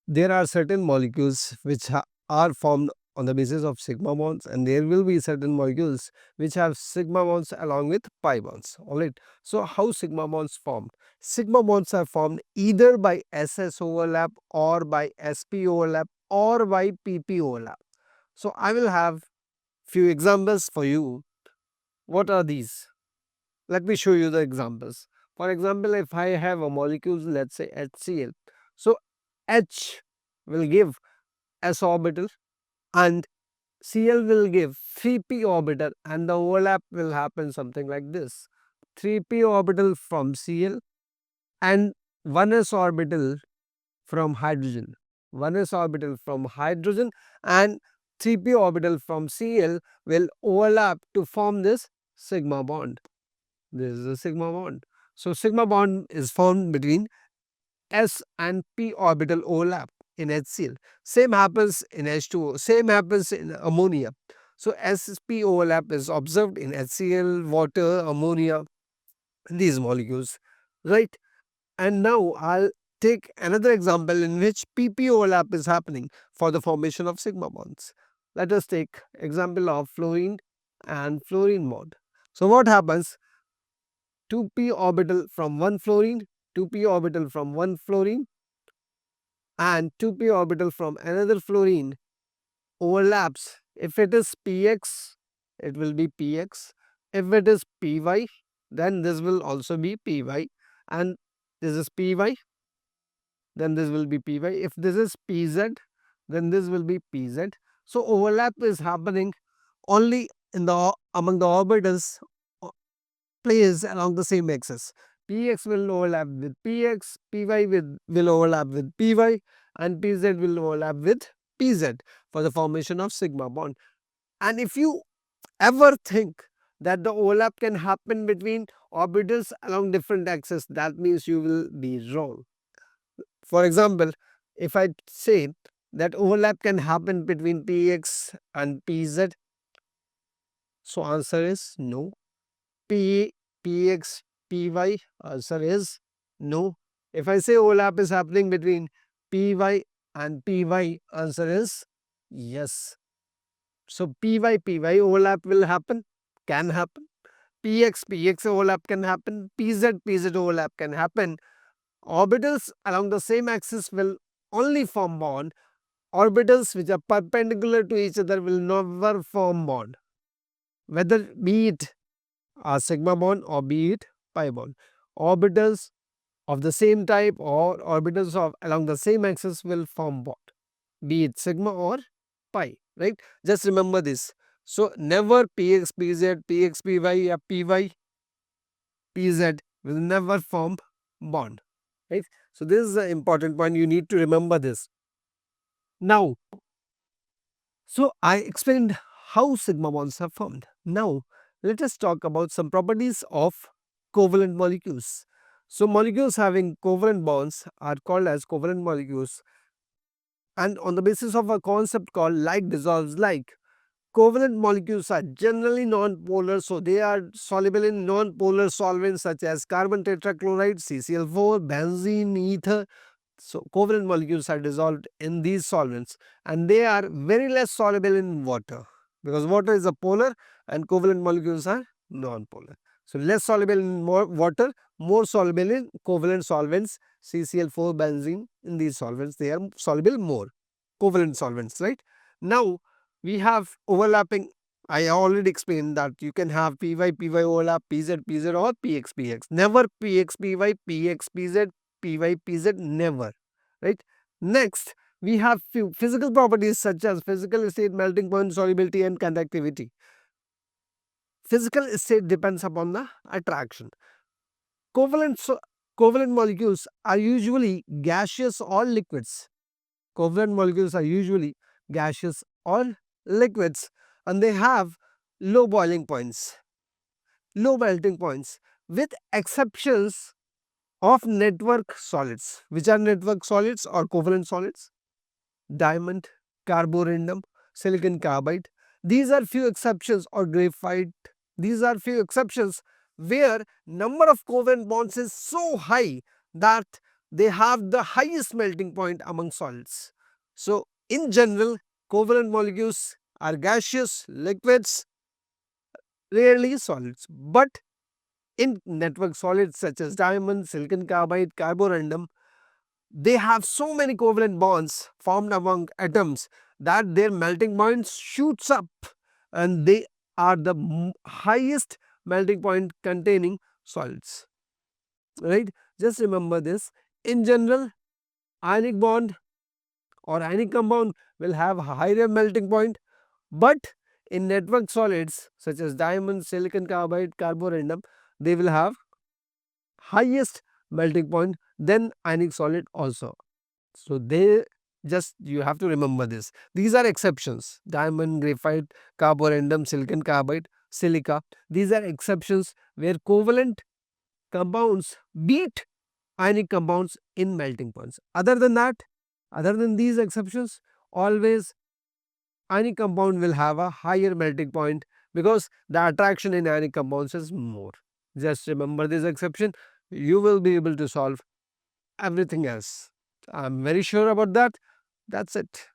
there are certain molecules which are formed on the basis of sigma bonds, and there will be certain molecules which have sigma bonds along with pi bonds. All right. So how sigma bonds formed? Sigma bonds are formed either by SS overlap or by SP overlap or by PP overlap. So I will have few examples for you. What are these? Let me show you the examples. For example, if I have a molecule, let's say HCl. So H will give s orbital and Cl will give 3p orbital, and the overlap will happen something like this: 3p orbital from Cl and 1s orbital from hydrogen, 1s orbital from hydrogen, and 3p orbital from Cl will overlap to form this sigma bond. This is a sigma bond. So sigma bond is formed between S and p orbital overlap in HCl. Same happens in H2O, same happens in ammonia. So sp overlap is observed in HCl, water, ammonia, these molecules, right? And now I'll take another example in which pp overlap is happening for the formation of sigma bonds. Let us take example of fluorine and fluorine bond. So what happens? 2p orbital from one fluorine, 2p orbital from one fluorine, and 2p orbital from another fluorine overlaps. If it is px, it will be px. If it is py, then this will also be py, and this is py, then this will be py. If this is pz, then this will be pz. So overlap is happening only in the among the orbitals placed along the same axis. Px will overlap with Px, Py will overlap with Py, and Pz will overlap with Pz for the formation of sigma bond. And if you ever think that the overlap can happen between orbitals along different axes, that means you will be wrong. For example, if I say that overlap can happen between Px and Pz, so answer is no. P, Px, Py, answer is no. If I say overlap is happening between Py and Py, answer is yes. So Py, Py overlap will happen, can happen. Px, Px overlap can happen. Pz, Pz overlap can happen. Orbitals along the same axis will only form bond. Orbitals which are perpendicular to each other will never form bond, whether be it a sigma bond or be it pi bond. Orbitals of the same type or orbitals of along the same axis will form bond, be it sigma or pi, right? Just remember this. So never px, pz, px, py, or py, pz will never form bond, right? So this is an important point. You need to remember this. Now, so I explained how sigma bonds are formed. Now, let us talk about some properties of covalent molecules. So, molecules having covalent bonds are called as covalent molecules, and on the basis of a concept called like dissolves like. Covalent molecules are generally non-polar, so they are soluble in non-polar solvents such as carbon tetrachloride, CCl4, benzene, ether. So covalent molecules are dissolved in these solvents, and they are very less soluble in water, because water is a polar and covalent molecules are non-polar. So less soluble in water, more soluble in covalent solvents, CCl4, benzene. In these solvents they are soluble more, covalent solvents, right? Now we have overlapping. I already explained that you can have Py, Py overlap, Pz, Pz, or Px, Px. Never Px, Py, Px, Pz, Py, Pz, never. Right? Next, we have few physical properties such as physical state, melting point, solubility, and conductivity. Physical state depends upon the attraction. Covalent, covalent molecules are usually gaseous or liquids. Covalent molecules are usually gaseous or liquids, and they have low boiling points, low melting points, with exceptions of network solids. Which are network solids or covalent solids? Diamond, carborundum, silicon carbide. These are few exceptions, or graphite. These are few exceptions where number of covalent bonds is so high that they have the highest melting point among salts. So, in general, covalent molecules are gaseous, liquids, rarely solids. But in network solids such as diamond, silicon carbide, carborundum, they have so many covalent bonds formed among atoms that their melting point shoots up, and they are the highest melting point containing solids, right? Just remember this. In general, ionic bond or ionic compound will have a higher melting point, but in network solids such as diamond, silicon carbide, carborundum, they will have highest melting point than ionic solid also. So they, just you have to remember this. These are exceptions. Diamond, graphite, carborundum, silicon carbide, silica. These are exceptions where covalent compounds beat ionic compounds in melting points. Other than that, other than these exceptions, always ionic compound will have a higher melting point because the attraction in ionic compounds is more. Just remember this exception. You will be able to solve everything else. I'm very sure about that. That's it.